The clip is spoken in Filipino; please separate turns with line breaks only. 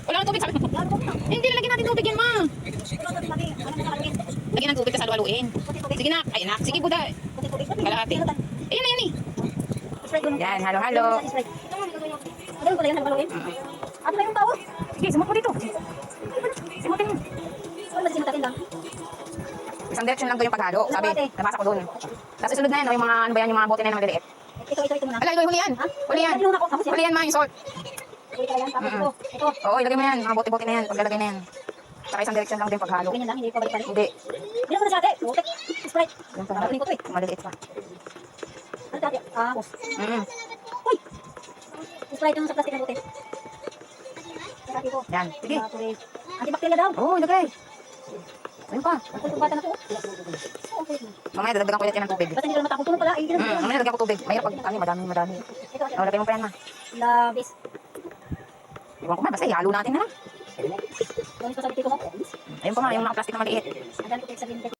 Wala nang tubig sabi mo. Hindi, lalagyan natin tubig yan, ma. Lagyan ng tubig kasi halu-haluin. Sige na, ayun na. Sige, buda. Kalahati. Ayun na, yun eh. Yan, halo-halo.
Ano na yung tao?
Sige, sumot mo dito. Sumutin mo.
Ano ba sinatatin lang?
Isang direction lang doon yung paghalo. Sabi, nabasa ko doon. Tapos isunod na yan, yung mga, ano ba yan, yung mga bote na yung maliliit.
Ito muna.
Ala, huli yan. Huli yan. Huli yan, ma, yung salt.
Huli ka yan. Tapos ito.
Oo, ilagay mo yan. Mga bote-bote na yan. Paglalagay na yan. Saka isang direction lang din yung paghalo.
Ganyan lang, hindi ko balik-balik.
Hindi.
Hindi naman na siya ate. Butek. Sprite.
Yung pang
Kunin ko to eh.
maliliit pa.
Ano dati? Ah, uy! Sprite yung sa plastic na butek. Dati ko.
Yan. Sige.
Antibacteria daw.
Oo, ilagay. Ayun pa.
Ang bata na to. Okay.
Mamaya dadagdagan ko ulit yan ng tubig.
Basta hindi ka naman tapos pala.
Mamaya lagyan ko tubig. Mahirap pag madami.
Ito ate.
O, lagay mo pa yan, ma.
Labis.
Iwan ko ma, basta ihalo natin na lang.
Doon ko sa dito mo.
Ayun pa ma, yung mga plastic na maliit.
Andan ko sa binbet.